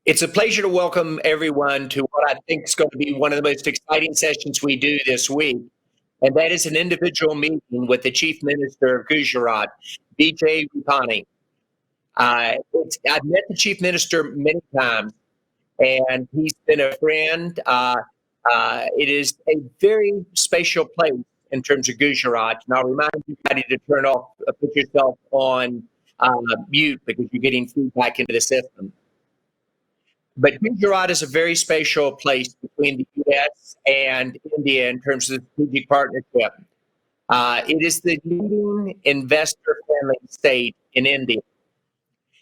It's a pleasure to welcome everyone to what I think is going to be one of the most exciting sessions we do this week, and that is an individual meeting with the Chief Minister of Gujarat, Vijay Rupani. I've met the Chief Minister many times, and he's been a friend. It is a very special place in terms of Gujarat, and I'll remind everybody to put yourself on mute because you're getting feedback into the system. But Gujarat is a very special place between the U.S. and India in terms of strategic partnership. It is the leading investor-friendly state in India.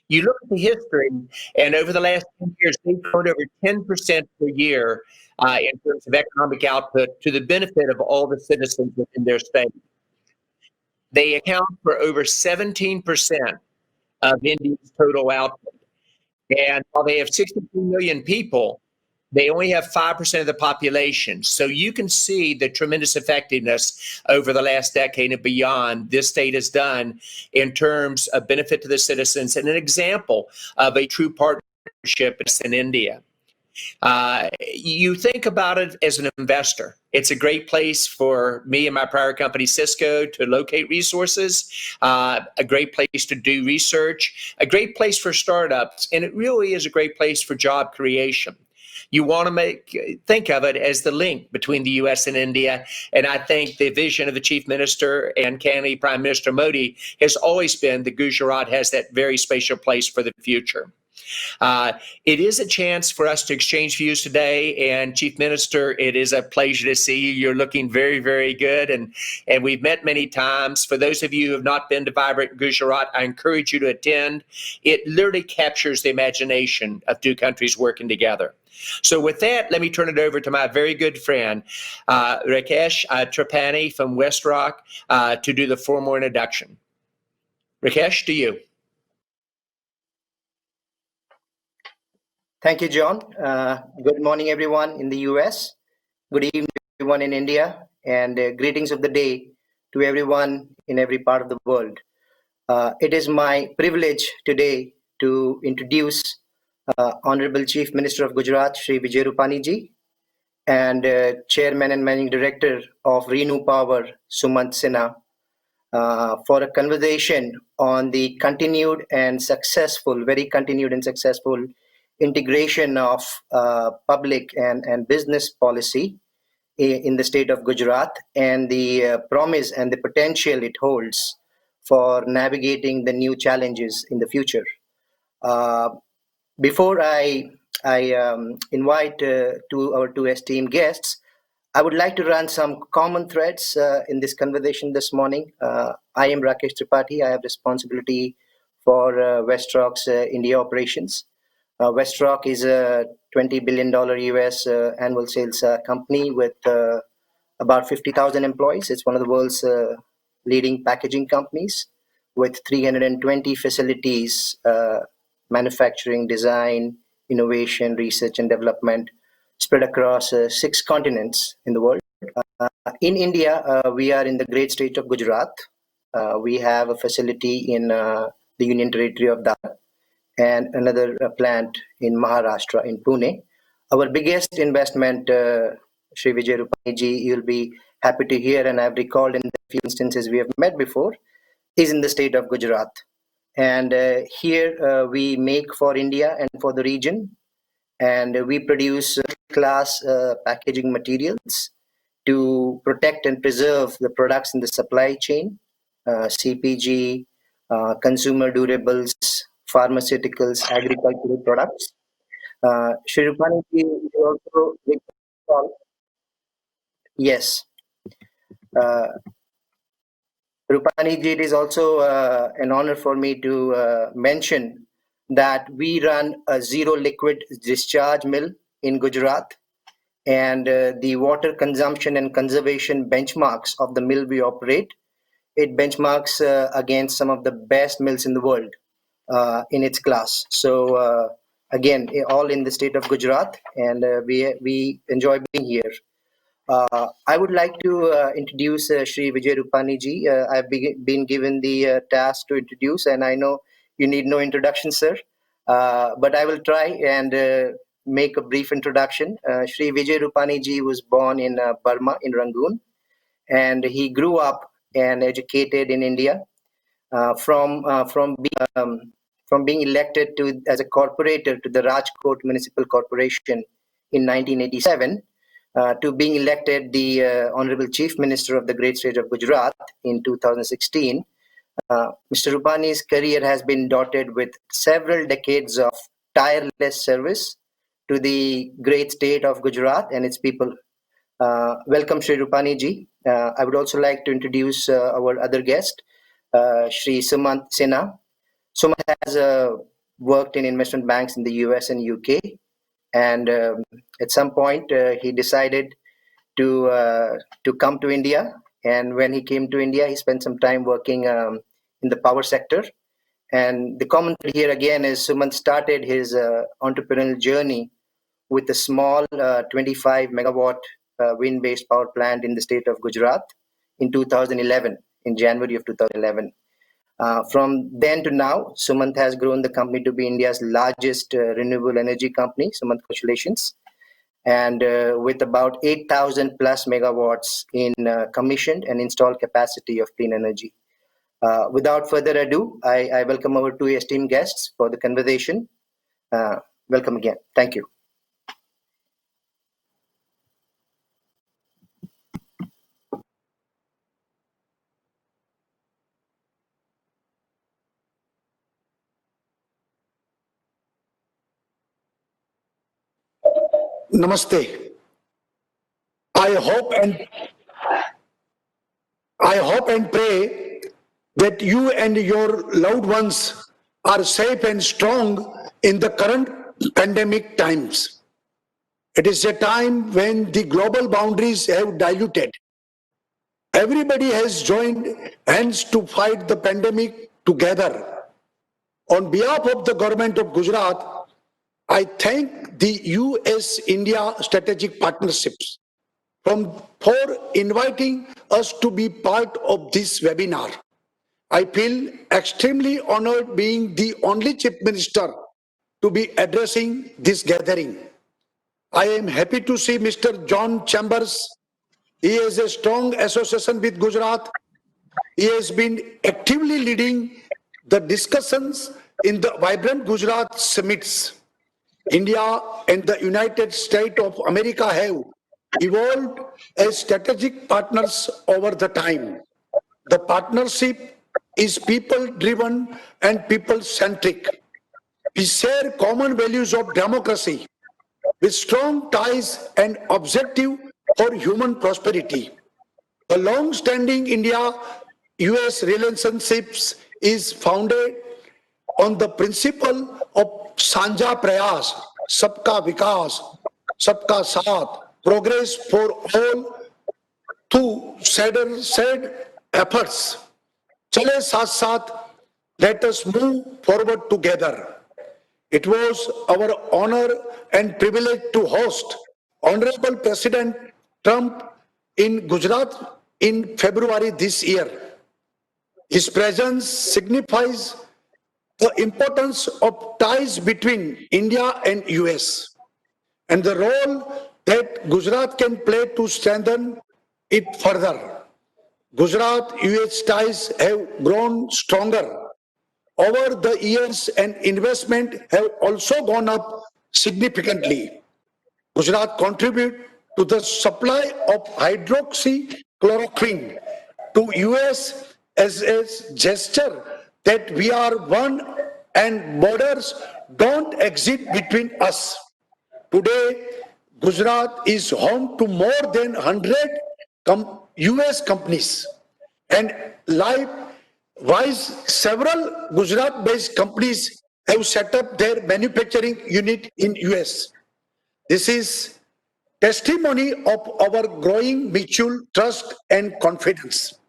You look at the history, and over the last 10 years, they've grown over 10% per year in terms of economic output to the benefit of all the citizens within their state. They account for over 17% of India's total output. And while they have 63 million people, they only have 5% of the population. So you can see the tremendous effectiveness over the last decade and beyond this state has done in terms of benefit to the citizens and an example of a true partnership in India. You think about it as an investor. It's a great place for me and my prior company, Cisco, to locate resources, a great place to do research, a great place for startups, and it really is a great place for job creation. You want to think of it as the link between the U.S. and India, and I think the vision of the Chief Minister and candidly Prime Minister Modi has always been that Gujarat has that very special place for the future. It is a chance for us to exchange views today. And Chief Minister, it is a pleasure to see you. You're looking very, very good. And we've met many times. For those of you who have not been to Vibrant Gujarat, I encourage you to attend. It literally captures the imagination of two countries working together. So with that, let me turn it over to my very good friend, Rakesh Tripani from WestRock, to do the formal introduction. Rakesh, to you. Thank you, John. Good morning, everyone in the US. Good evening, everyone in India. And greetings of the day to everyone in every part of the world. It is my privilege today to introduce Honorable Chief Minister of Gujarat, Shri Vijay Rupani ji, and Chairman and Managing Director of Renew Power, Sumant Sinha, for a conversation on the very continued and successful integration of public and business policy in the state of Gujarat and the promise and the potential it holds for navigating the new challenges in the future. Before I invite our two esteemed guests, I would like to run some common threads in this conversation this morning. I am Rakesh Tripathi. I have responsibility for WestRock's India operations. WestRock is a $20 billion US annual sales company with about 50,000 employees. It's one of the world's leading packaging companies with 320 facilities, manufacturing, design, innovation, research, and development spread across 6 continents in the world. In India, we are in the great state of Gujarat. We have a facility in the Union Territory of Dadra and another plant in Maharashtra, in Pune. Our biggest investment, Shri Vijay Rupani ji, you'll be happy to hear, and I've recalled in the few instances we have met before, is in the state of Gujarat. And here we make for India and for the region, and we produce class packaging materials to protect and preserve the products in the supply chain, CPG, consumer durables, pharmaceuticals, agricultural products. Shri Rupani ji is also yes. Rupani ji, it is also an honor for me to mention that we run a zero liquid discharge mill in Gujarat, and the water consumption and conservation benchmarks of the mill we operate, it benchmarks against some of the best mills in the world in its class. So again, all in the state of Gujarat, and we enjoy being here. I would like to introduce Shri Vijay Rupani ji. I've been given the task to introduce, and I know you need no introduction, sir. but I will try and make a brief introduction. Shri Vijay Rupani ji was born in Burma, in Rangoon, and he grew up and educated in India. From being elected to as a corporator to the Rajkot Municipal Corporation in 1987, to being elected the Honorable Chief Minister of the great state of Gujarat in 2016. Mr. Rupani's career has been dotted with several decades of tireless service to the great state of Gujarat and its people. Welcome, Shri Rupani ji. I would also like to introduce our other guest, Shri Sumant Sinha. Sumant has worked in investment banks in the US and UK, and at some point he decided to come to India. And when he came to India, he spent some time working in the power sector. And the common thread here again is Sumant started his entrepreneurial journey with a small 25 megawatt wind-based power plant in the state of Gujarat in 2011, in January of 2011. From then to now, Sumant has grown the company to be India's largest renewable energy company. Sumant, congratulations. And with about 8,000 plus megawatts in commissioned and installed capacity of clean energy. Without further ado, I welcome our two esteemed guests for the conversation. Welcome again. Thank you. Namaste. I hope and pray that you and your loved ones are safe and strong in the current pandemic times. It is a time when the global boundaries have diluted. Everybody has joined hands to fight the pandemic together. On behalf of the government of Gujarat, I thank the US-India strategic partnerships for inviting us to be part of this webinar. I feel extremely honored being the only Chief Minister to be addressing this gathering. I am happy to see Mr. John Chambers. He has a strong association with Gujarat. He has been actively leading the discussions in the Vibrant Gujarat Summits. India and the United States of America have evolved as strategic partners over the time. The partnership is people-driven and people-centric. We share common values of democracy with strong ties and objective for human prosperity. The long-standing India-US relationships is founded on the principle of Sanja Prayas, Sabka Vikas, Sabka Saath, progress for all through shared efforts. Chale saath saath, let us move forward together. It was our honor and privilege to host Honorable President Trump in Gujarat in February this year. His presence signifies the importance of ties between India and US and the role that Gujarat can play to strengthen it further. Gujarat-US ties have grown stronger over the years and investment have also gone up significantly. Gujarat contribute to the supply of hydroxychloroquine to US as a gesture that we are one and borders don't exist between us. Today, Gujarat is home to more than 100 US companies and likewise several Gujarat-based companies have set up their manufacturing unit in US. This is testimony of our growing mutual trust and confidence.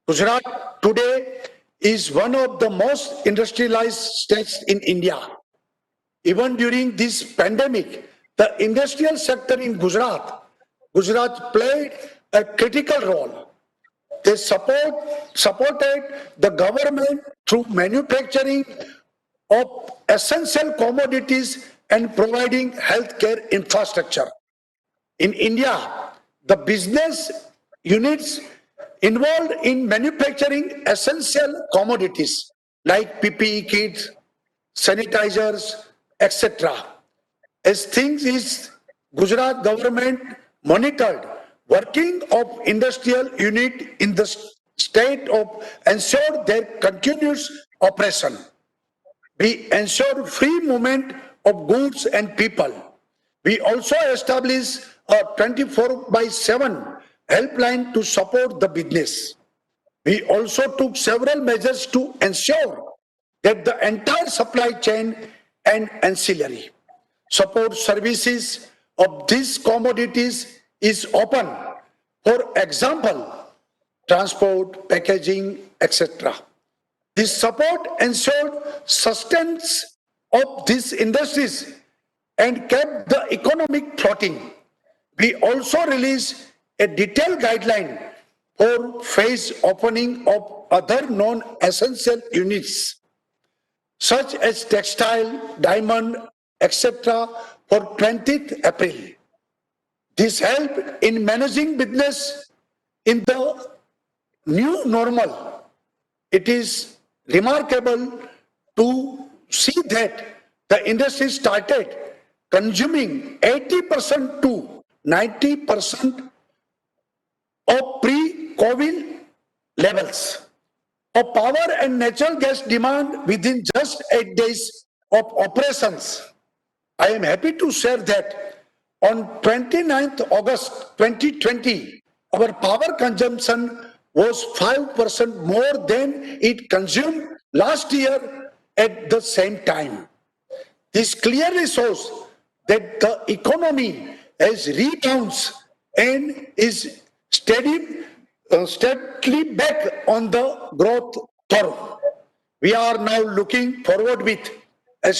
Gujarat today is one of the most industrialized states in India. Even during this pandemic, the industrial sector in Gujarat played a critical role. They supported the government through manufacturing of essential commodities and providing healthcare infrastructure. In India, the business units involved in manufacturing essential commodities like PPE kits, sanitizers, etc. As things is, Gujarat government monitored working of industrial unit in the state of ensured their continuous operation. We ensure free movement of goods and people. We also established a 24 by 7 helpline to support the business. We also took several measures to ensure that the entire supply chain and ancillary support services of these commodities is open. For example, transport, packaging, etc. This support ensured sustenance of these industries and kept the economic floating. We also released a detailed guideline for phase opening of other non-essential units, such as textile, diamond, etc. for 20th April. This helped in managing business in the new normal. It is remarkable to see that the industry started consuming 80% to 90% of pre-COVID levels of power and natural gas demand within just 8 days of operations. I am happy to share that on 29th August 2020, our power consumption was 5% more than it consumed last year at the same time. This clearly shows that the economy has rebounded and is steadily back on the growth curve. We are now looking forward with a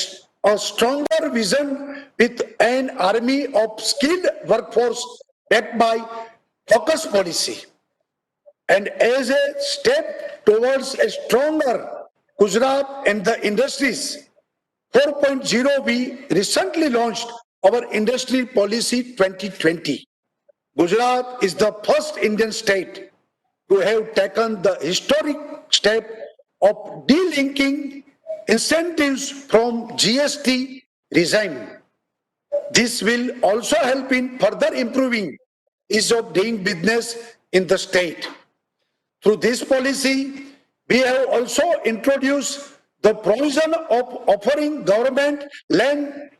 stronger vision with an army of skilled workforce backed by focused policy. And as a step towards a stronger Gujarat and the industries 4.0, we recently launched our Industry Policy 2020. Gujarat is the first Indian state to have taken the historic step of delinking incentives from GST regime. This will also help in further improving ease of doing business in the state. Through this policy, we have also introduced the provision of offering government land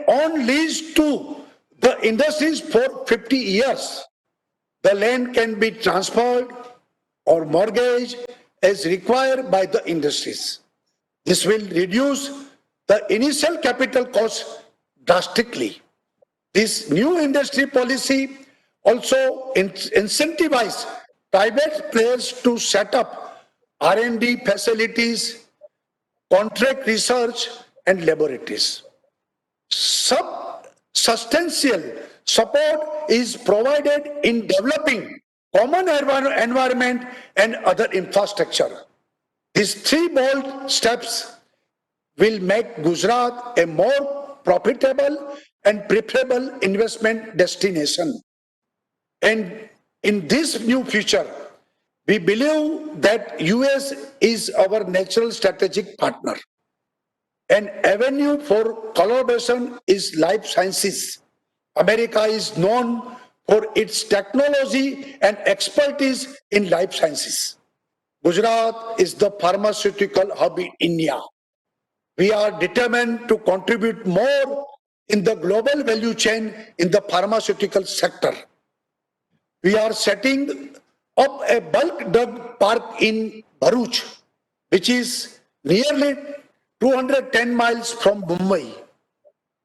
on lease to the industries for 50 years. The land can be transferred or mortgaged as required by the industries. This will reduce the initial capital cost drastically. This new industry policy also incentivizes private players to set up R&D facilities, contract research and laboratories. Substantial support is provided in developing common environment and other infrastructure. These three bold steps will make Gujarat a more profitable and preferable investment destination. And in this new future, we believe that US is our natural strategic partner. An avenue for collaboration is life sciences. America is known for its technology and expertise in life sciences. Gujarat is the pharmaceutical hub in India. We are determined to contribute more in the global value chain in the pharmaceutical sector. We are setting up a bulk drug park in Bharuch, which is nearly 210 miles from Mumbai.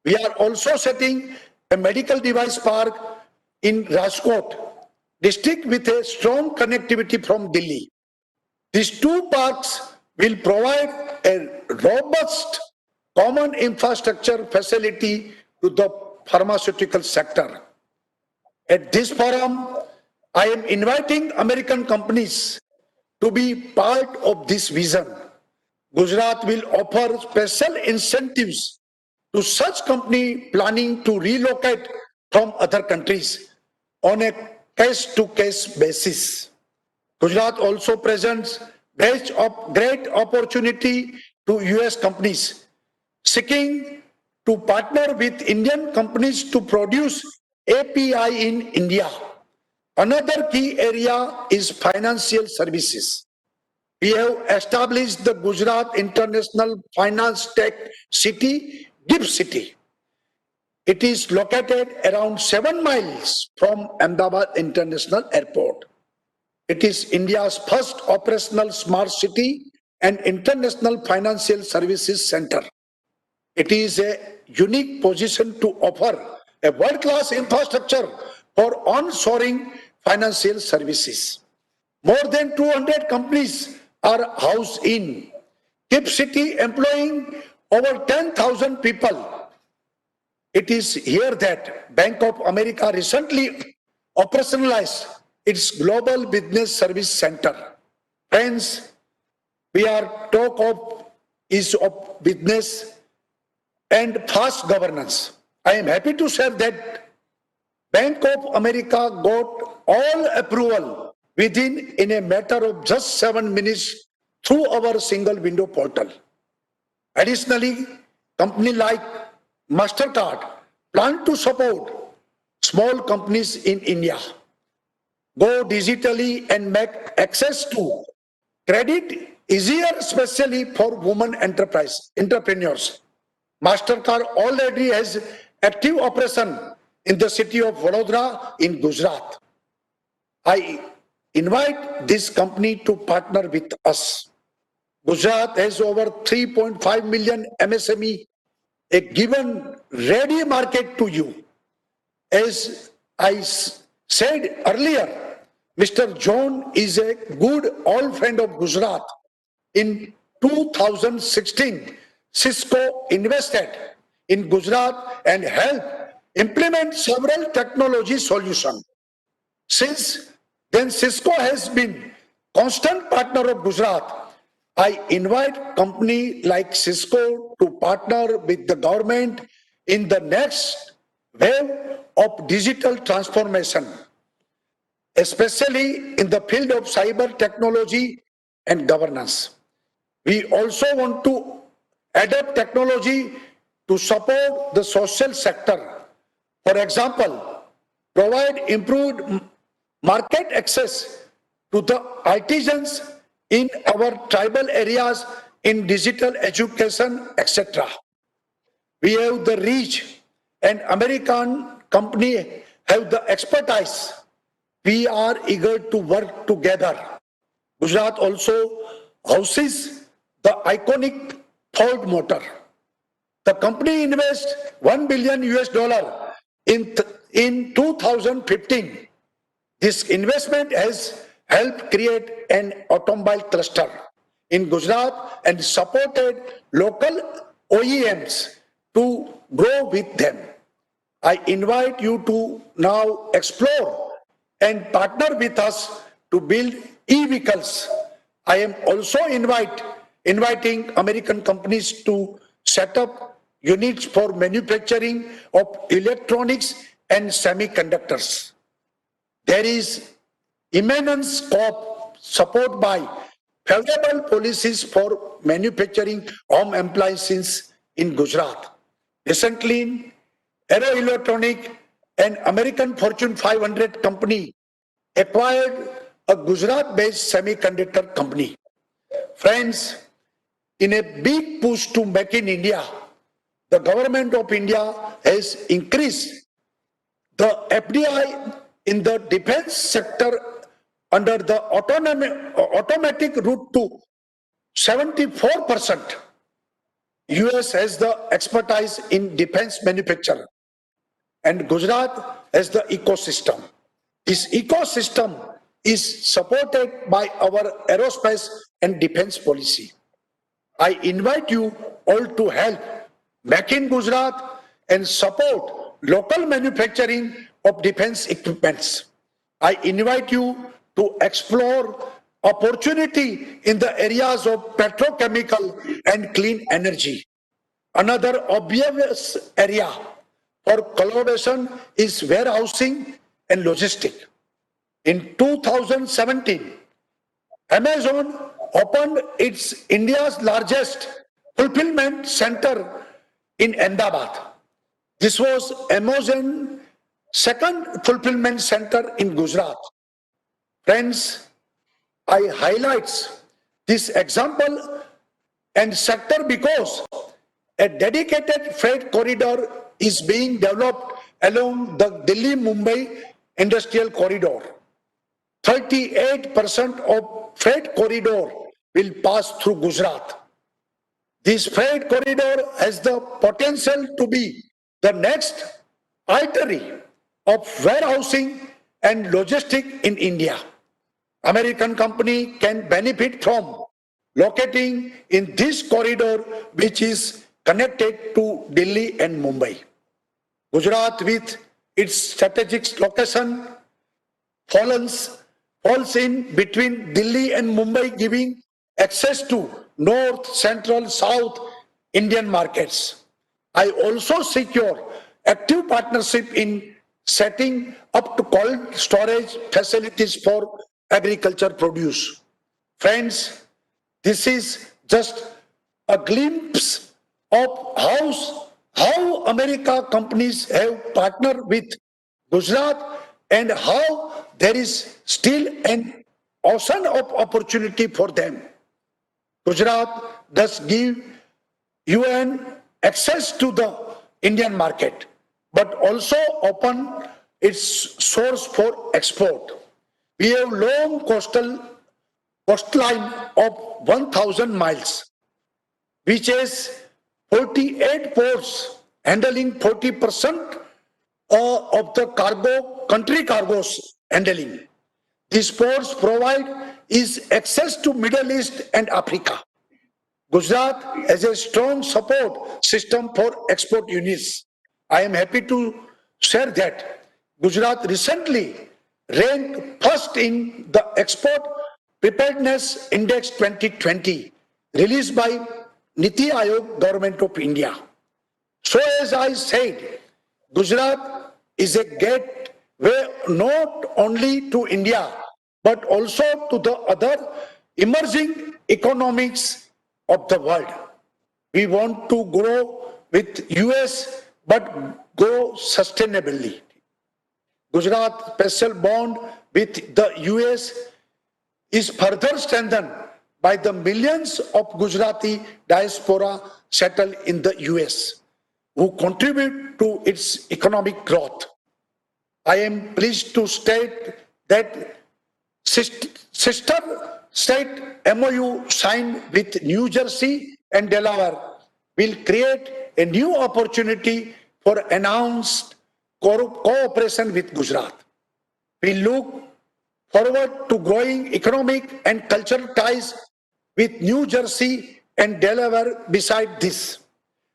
We are also setting a medical device park in Rajkot district with a strong connectivity from Delhi. These two parks will provide a robust common infrastructure facility to the pharmaceutical sector. At this forum, I am inviting American companies to be part of this vision. Gujarat will offer special incentives to such company planning to relocate from other countries on a case-to-case basis. Gujarat also presents great opportunity to US companies seeking to partner with Indian companies to produce API in India. Another key area is financial services. We have established the Gujarat International Finance Tech City, GIFT City. It is located around 7 miles from Ahmedabad International Airport. It is India's first operational smart city and international financial services center. It is a unique position to offer a world-class infrastructure for onshoring financial services. More than 200 companies are housed in GIFT City, employing over 10,000 people. It is here that Bank of America recently operationalized its Global Business Service Center. Friends, we are talk of is of business and fast governance. I am happy to share that Bank of America got all approval in a matter of just 7 minutes through our single window portal. Additionally, companies like MasterCard plan to support small companies in India go digitally and make access to credit easier, especially for women entrepreneurs. MasterCard already has active operation in the city of Vadodara in Gujarat. I invite this company to partner with us. Gujarat has over 3.5 million MSME, a given ready market to you. As I said earlier, Mr. John is a good old friend of Gujarat. In 2016, Cisco invested in Gujarat and helped implement several technology solutions. Since then, Cisco has been constant partner of Gujarat. I invite company like Cisco to partner with the government in the next wave of digital transformation, especially in the field of cyber technology and governance. We also want to adapt technology to support the social sector. For example, provide improved market access to the artisans in our tribal areas in digital education, etc. We have the reach, and American company have the expertise. We are eager to work together. Gujarat also houses the iconic Ford Motor. The company invests $1 billion in 2015. This investment has helped create an automobile cluster in Gujarat and supported local OEMs to grow with them. I invite you to now explore and partner with us to build e-vehicles. I am also inviting American companies to set up units for manufacturing of electronics and semiconductors. There is immense scope support by favorable policies for manufacturing home appliances in Gujarat. Recently, Aero Electronic, an American Fortune 500 company, acquired a Gujarat-based semiconductor company. Friends, in a big push to make in India, the government of India has increased the FDI in the defense sector under the automatic route to 74%. US has the expertise in defense manufacture and Gujarat has the ecosystem. This ecosystem is supported by our aerospace and defense policy. I invite you all to help Make in Gujarat and support local manufacturing of defense equipments. I invite you to explore opportunity in the areas of petrochemical and clean energy. Another obvious area for collaboration is warehousing and logistics. In 2017, Amazon opened its India's largest fulfillment center in Ahmedabad. This was Amazon's second fulfillment center in Gujarat. Friends, I highlight this example and sector because a dedicated freight corridor is being developed along the Delhi-Mumbai industrial corridor. 38% of freight corridor will pass through Gujarat. This freight corridor has the potential to be the next artery of warehousing and logistics in India. American company can benefit from locating in this corridor, which is connected to Delhi and Mumbai. Gujarat, with its strategic location, falls in between Delhi and Mumbai, giving access to North, Central, South Indian markets. I also secure active partnership in setting up to cold storage facilities for agriculture produce. Friends, this is just a glimpse of how America companies have partnered with Gujarat and how there is still an ocean of opportunity for them. Gujarat does give UN access to the Indian market, but also open its source for export. We have long coastline of 1,000 miles, which has 48 ports handling 40% of the country cargoes handling. These ports provide is access to Middle East and Africa. Gujarat has a strong support system for export units. I am happy to share that Gujarat recently ranked first in the Export Preparedness Index 2020, released by Niti Aayog, Government of India. So as I said, Gujarat is a gateway not only to India, but also to the other emerging economies of the world. We want to grow with US, but grow sustainably. Gujarat special bond with the US is further strengthened by the millions of Gujarati diaspora settled in the US, who contribute to its economic growth. I am pleased to state that sister state MOU signed with New Jersey and Delaware will create a new opportunity for enhanced cooperation with Gujarat. We look forward to growing economic and cultural ties with New Jersey and Delaware. Beside this,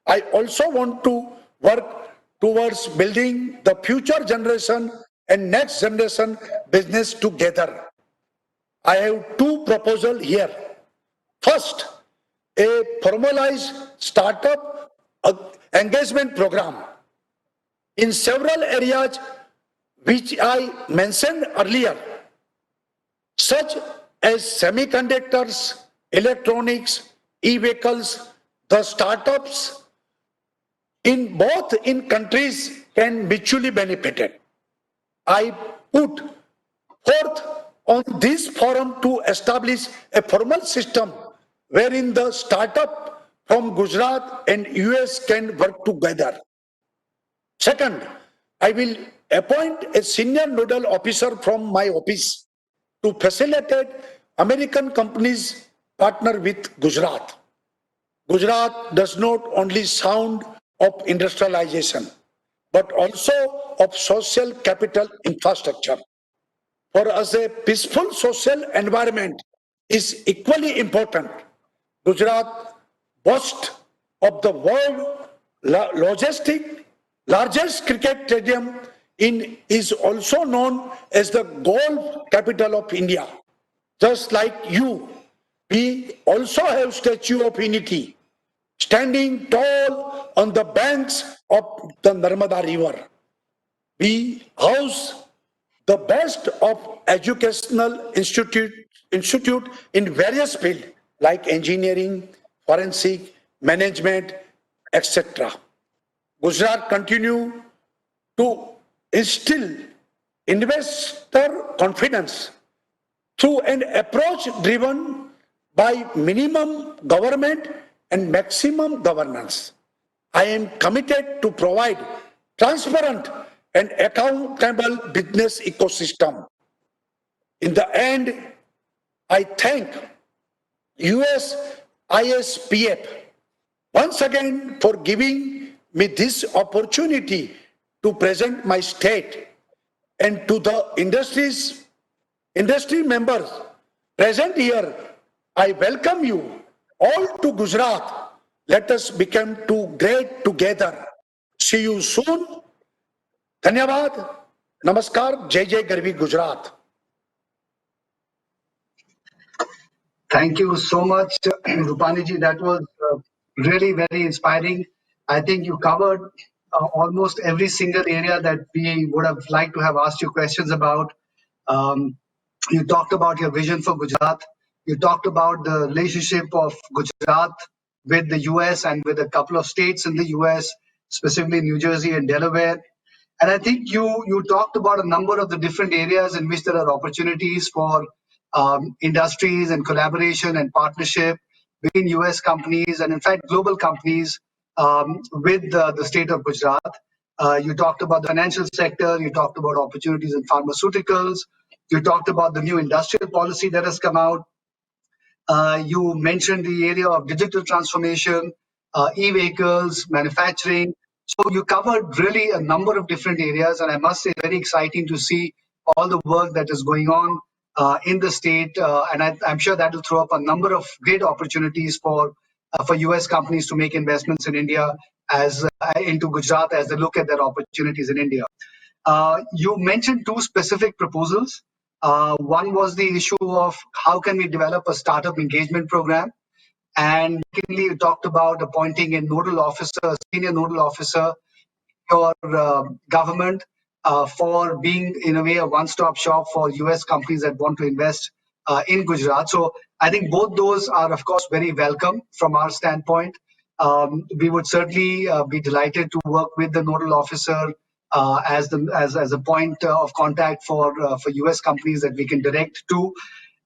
I also want to work towards building the future generation and next generation business together. I have two proposals here. First, a formalized startup engagement program in several areas which I mentioned earlier, such as semiconductors, electronics, e-vehicles. The startups in both countries can mutually benefit. I put forth on this forum to establish a formal system wherein the startup from Gujarat and US can work together. Second, I will appoint a senior nodal officer from my office to facilitate American companies partner with Gujarat. Gujarat does not only sound of industrialization, but also of social capital infrastructure. For us, a peaceful social environment is equally important. Gujarat boasts of the world largest cricket stadium is also known as the golf capital of India. just like you, we also have Statue of Unity, standing tall on the banks of the Narmada River. We house the best of educational institute in various fields like engineering, forensic, management, etc. Gujarat continue to instill investor confidence through an approach driven by minimum government and maximum governance. I am committed to provide transparent and accountable business ecosystem. In the end, I thank US ISPF once again for giving me this opportunity to present my state, and to the industry members present here, I welcome you all to Gujarat. Let us become too great together. See you soon. Dhanyavad. Namaskar. Jai Jai Garvi Gujarat. Thank you so much, Rupani ji. That was really very inspiring. I think you covered almost every single area that we would have liked to have asked you questions about. Um, you talked about your vision for Gujarat. You talked about the relationship of Gujarat with the US and with a couple of states in the US, specifically New Jersey and Delaware. And I think you talked about a number of the different areas in which there are opportunities for industries and collaboration and partnership between US companies and in fact global companies with the state of Gujarat. You talked about the financial sector, you talked about opportunities in pharmaceuticals, you talked about the new industrial policy that has come out. You mentioned the area of digital transformation, e-vehicles, manufacturing. So you covered really a number of different areas, and I must say, very exciting to see all the work that is going on in the state. And I'm sure that will throw up a number of great opportunities for US companies to make investments in India as into Gujarat as they look at their opportunities in India. You mentioned two specific proposals. One was the issue of how can we develop a startup engagement program. And secondly, you talked about appointing a nodal officer, senior nodal officer for government for being, in a way, a one-stop shop for US companies that want to invest in Gujarat. So I think both those are, of course, very welcome from our standpoint. We would certainly be delighted to work with the nodal officer as a point of contact for US companies that we can direct to.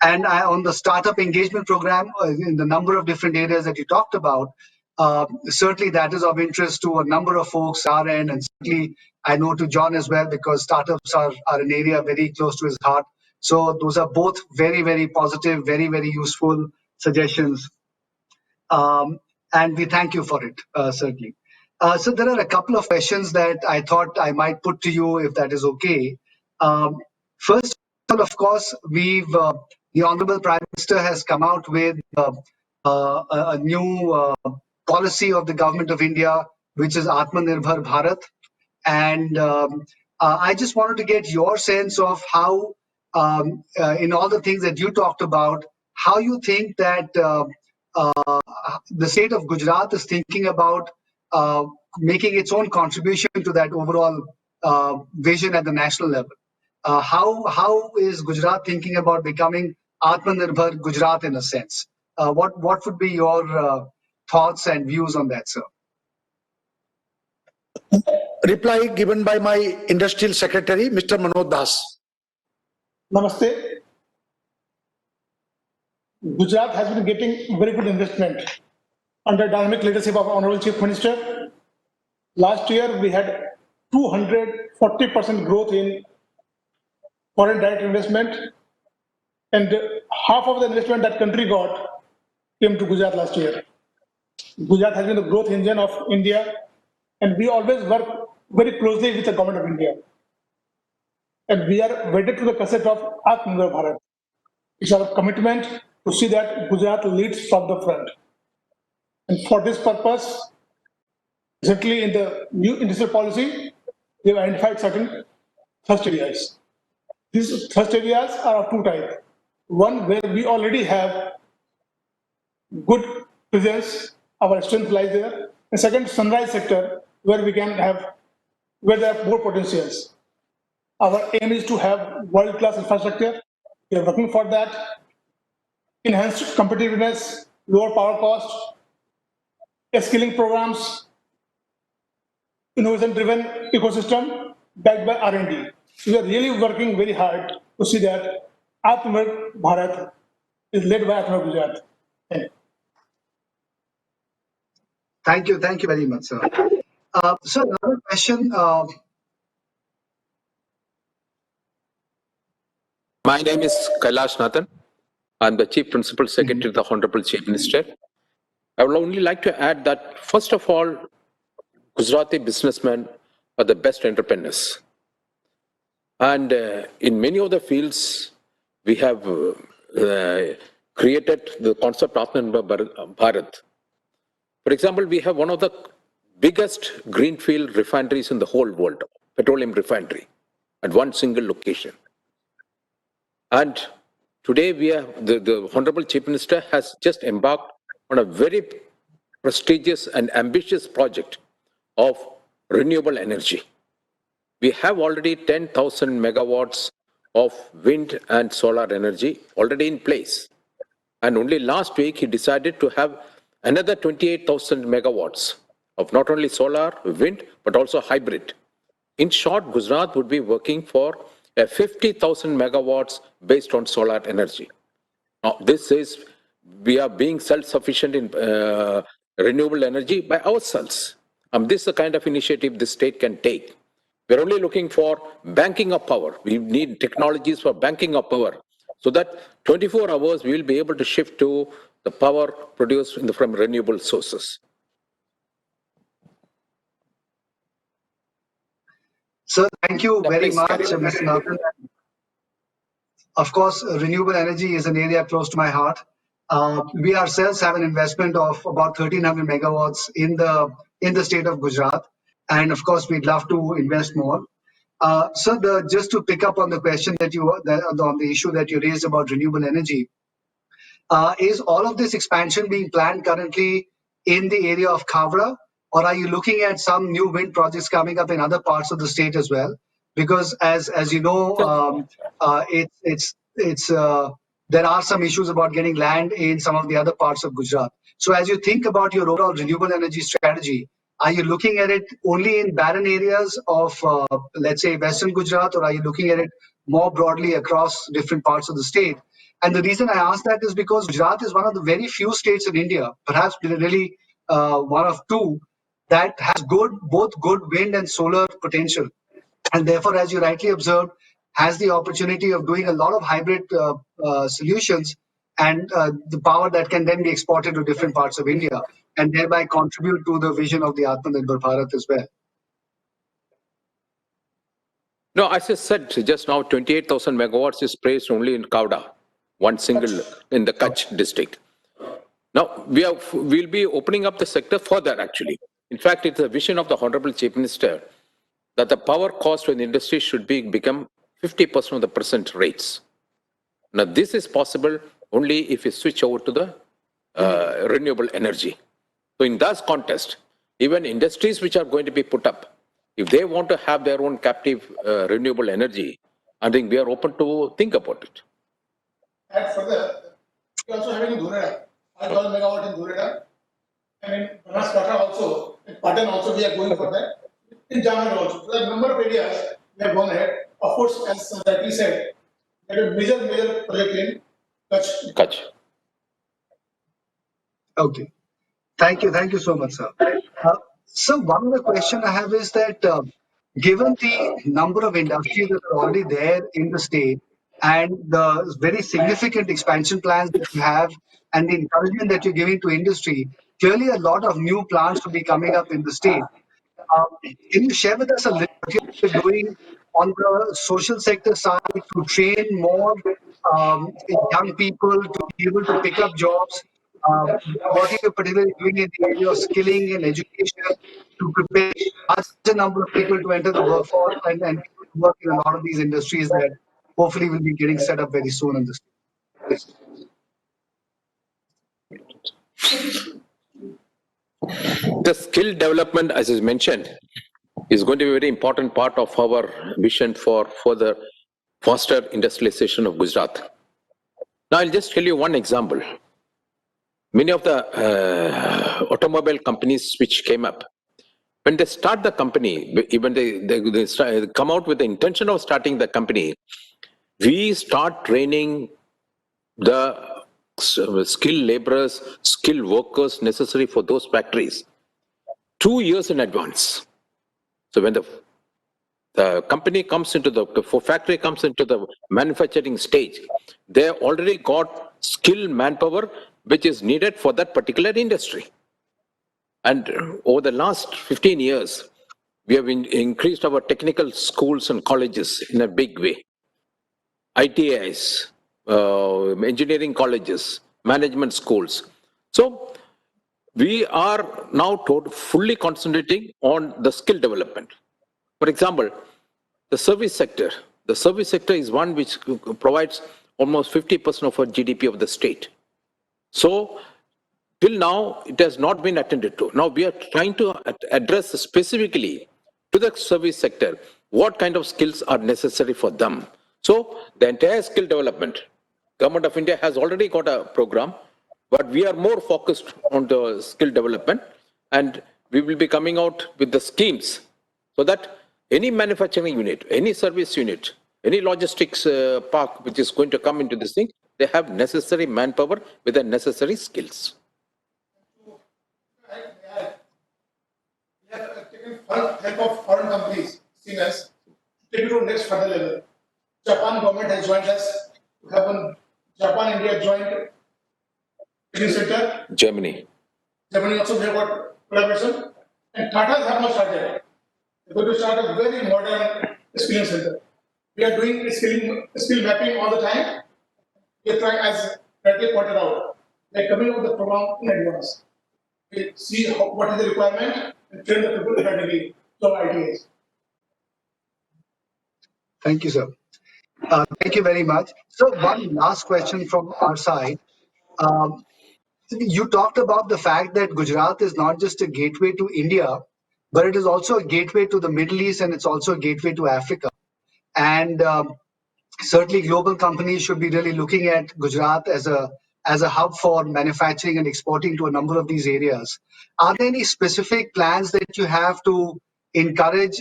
And on the startup engagement program, in the number of different areas that you talked about, certainly that is of interest to a number of folks our end, and certainly I know to John as well, because startups are an area very close to his heart. So those are both very, very positive, very, very useful suggestions. And we thank you for it, certainly. So there are a couple of questions that I thought I might put to you, if that is okay. First of all, of course, the Honorable Prime Minister has come out with a new policy of the Government of India, which is Atmanirbhar Bharat. And I just wanted to get your sense of how, in all the things that you talked about, how you think that the state of Gujarat is thinking about making its own contribution to that overall vision at the national level. How is Gujarat thinking about becoming Atmanirbhar Gujarat in a sense? What would be your thoughts and views on that, sir? Reply given by my Industrial Secretary, Mr. Manoj Das. Namaste. Gujarat has been getting very good investment under dynamic leadership of Honorable Chief Minister. Last year, we had 240% growth in foreign direct investment, and half of the investment that country got came to Gujarat last year. Gujarat has been the growth engine of India, and we always work very closely with the government of India. And we are wedded to the concept of Atmanirbhar Bharat. It's our commitment to see that Gujarat leads from the front. And for this purpose, recently in the new industrial policy, we have identified certain thrust areas. These thrust areas are of two types. One where we already have good presence, our strength lies there. And second, sunrise sector, where we can have, where there are more potentials. Our aim is to have world-class infrastructure. We are working for that. Enhanced competitiveness, lower power cost, skilling programs, innovation-driven ecosystem backed by R&D. We are really working very hard to see that Atmanirbhar Bharat is led by Atmanirbhar Gujarat. Thank you. Thank you very much, sir. So another question. My name is Kailash Nathan. I'm the Chief Principal Secretary of the Honorable Chief Minister. I would only like to add that, first of all, Gujarati businessmen are the best entrepreneurs. And in many of the fields, we have created the concept of Atmanirbhar Bharat. For example, we have one of the biggest greenfield refineries in the whole world, petroleum refinery, at one single location. And today we have, the Honorable Chief Minister has just embarked on a very prestigious and ambitious project of renewable energy. We have already 10,000 megawatts of wind and solar energy already in place. And only last week he decided to have another 28,000 megawatts of not only solar, wind, but also hybrid. In short, Gujarat would be working for 50,000 megawatts based on solar energy. Now, this is, we are being self-sufficient in renewable energy by ourselves. This is the kind of initiative the state can take. We're only looking for banking of power. We need technologies for banking of power, so that 24 hours we will be able to shift to the power produced from renewable sources. Sir, thank you very much, Mr. Nathan. Of course, renewable energy is an area close to my heart. We ourselves have an investment of about 1,300 megawatts in the state of Gujarat, and of course, we'd love to invest more. Sir, just to pick up on the question on the issue that you raised about renewable energy, is all of this expansion being planned currently in the area of Khavda, or are you looking at some new wind projects coming up in other parts of the state as well? Because as you know, there are some issues about getting land in some of the other parts of Gujarat. So as you think about your overall renewable energy strategy, are you looking at it only in barren areas of, let's say, Western Gujarat, or are you looking at it more broadly across different parts of the state? And the reason I ask that is because Gujarat is one of the very few states in India, perhaps really one of two, that has both good wind and solar potential. And therefore, as you rightly observed, has the opportunity of doing a lot of hybrid solutions and the power that can then be exported to different parts of India and thereby contribute to the vision of the Atmanirbhar Bharat as well. No, as I said just now, 28,000 megawatts is placed only in Khavda, one single in the Kutch district. Now, we'll be opening up the sector further, actually. In fact, it's a vision of the Honorable Chief Minister that the power cost for the industry should become 50% of the present rates. Now, this is possible only if you switch over to the renewable energy. So in that context, even industries which are going to be put up, if they want to have their own captive renewable energy, I think we are open to think about it. And further, we also having in Dhureda, 5,000 megawatt in Dhureda, and in Banaskantha also, in Patan also we are going for that. In Jamnagar also. So there are a number of areas we have gone ahead. Of course, as rightly said, there is a major project in Kutch. Okay. Thank you so much, sir. So one other question I have is that given the number of industries that are already there in the state and the very significant expansion plans that you have and the encouragement that you're giving to industry, clearly a lot of new plants will be coming up in the state. Can you share with us a little bit what you're doing on the social sector side to train more young people to be able to pick up jobs? What are you particularly doing in the area of skilling and education to prepare a larger number of people to enter the workforce and work in a lot of these industries that hopefully will be getting set up very soon in this? The skill development, as is mentioned, is going to be a very important part of our vision for further faster industrialization of Gujarat. Now, I'll just tell you one example. Many of the automobile companies which came up, when they start the company, even they come out with the intention of starting the company, we start training the skilled laborers, skilled workers necessary for those factories 2 years in advance. So when the company comes into the factory comes into the manufacturing stage, they already got skilled manpower which is needed for that particular industry. And over the last 15 years, we have increased our technical schools and colleges in a big way. ITIs, engineering colleges, management schools. So we are now fully concentrating on the skill development. For example, the service sector. The service sector is one which provides almost 50% of our GDP of the state. So till now, it has not been attended to. Now we are trying to address specifically to the service sector what kind of skills are necessary for them. So the entire skill development, Government of India has already got a program, but we are more focused on the skill development, and we will be coming out with the schemes so that any manufacturing unit, any service unit, any logistics park which is going to come into this thing, they have necessary manpower with the necessary skills. We have taken help of foreign companies, seen us, to take it to the next further level. Japan government has joined us to have a Japan-India joint training center. Germany. Germany also have got collaboration. And Tata have now started. They're going to start a very modern skilling center. We are doing skill mapping all the time. We are trying, as Bradley pointed out, we are coming up with the program in advance. We see what is the requirement and train the people effectively to our ideas. Thank you, sir. Thank you very much. So one last question from our side. You talked about the fact that Gujarat is not just a gateway to India, but it is also a gateway to the Middle East, and it's also a gateway to Africa. And certainly global companies should be really looking at Gujarat as a hub for manufacturing and exporting to a number of these areas. Are there any specific plans that you have to encourage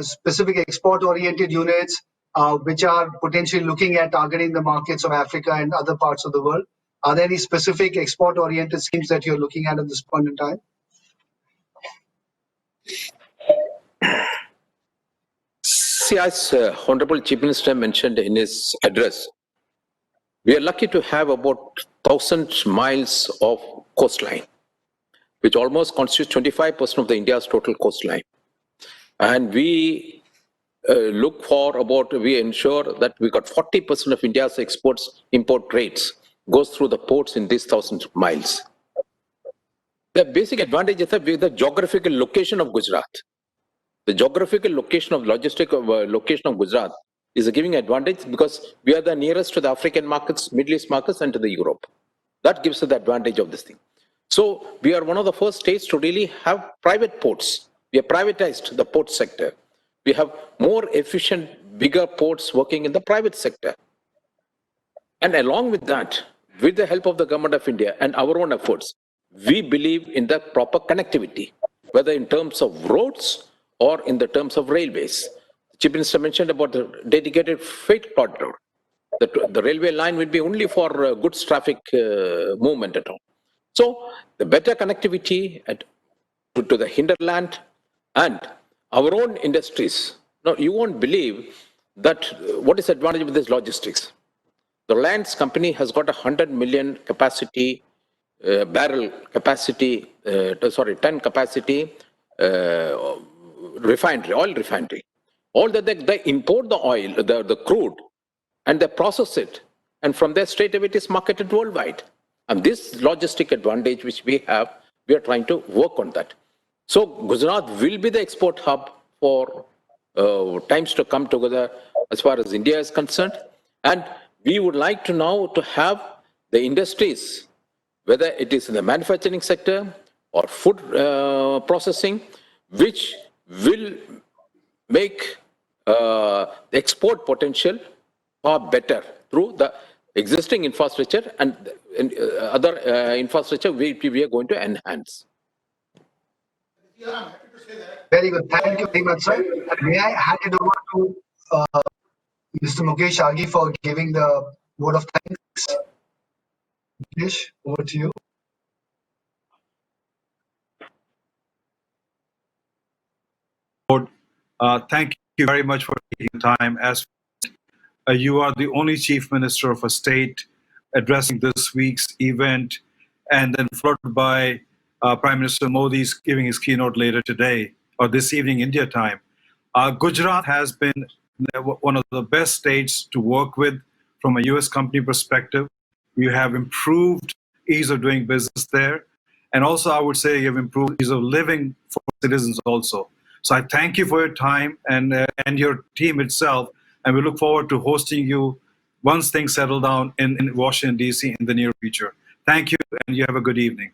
specific export-oriented units which are potentially looking at targeting the markets of Africa and other parts of the world? Are there any specific export-oriented schemes that you're looking at this point in time? See, as Honorable Chief Minister mentioned in his address, we are lucky to have about 1,000 miles of coastline, which almost constitutes 25% of India's total coastline. And we we ensure that we got 40% of India's import rates goes through the ports in these 1,000 miles. The basic advantage is that the geographical location of Gujarat. The geographical location of location of Gujarat is a giving advantage because we are the nearest to the African markets, Middle East markets, and to the Europe. That gives us the advantage of this thing. So we are one of the first states to really have private ports. We have privatized the port sector. We have more efficient, bigger ports working in the private sector. And along with that, with the help of the Government of India and our own efforts, we believe in the proper connectivity, whether in terms of roads or in the terms of railways. The Chief Minister mentioned about the dedicated freight corridor. The railway line will be only for goods traffic movement at all. So the better connectivity to the hinterland and our own industries. Now, you won't believe that what is the advantage of this logistics? The Reliance company has got 100 million capacity, barrel capacity, 10 capacity refinery, oil refinery. All that they import the oil, the crude, and they process it. And from there straight away it is marketed worldwide. And this logistic advantage which we are trying to work on that. So Gujarat will be the export hub for times to come together as far as India is concerned. And we would like to now to have the industries, whether it is in the manufacturing sector or food processing, which will make the export potential far better through the existing infrastructure and other infrastructure we are going to enhance. Very good. Thank you very much, sir. May I hand it over to Mr. Mukesh Aghi for giving the vote of thanks? Mukesh, over to you. Thank you very much for taking time. As you are the only chief minister of a state addressing this week's event, and then followed by Prime Minister Modi's giving his keynote later today or this evening India time. Gujarat has been one of the best states to work with from a US company perspective. You have improved ease of doing business there. And also, I would say you have improved ease of living for citizens also. So I thank you for your time and your team itself. And we look forward to hosting you once things settle down in Washington, D.C. in the near future. Thank you, and you have a good evening.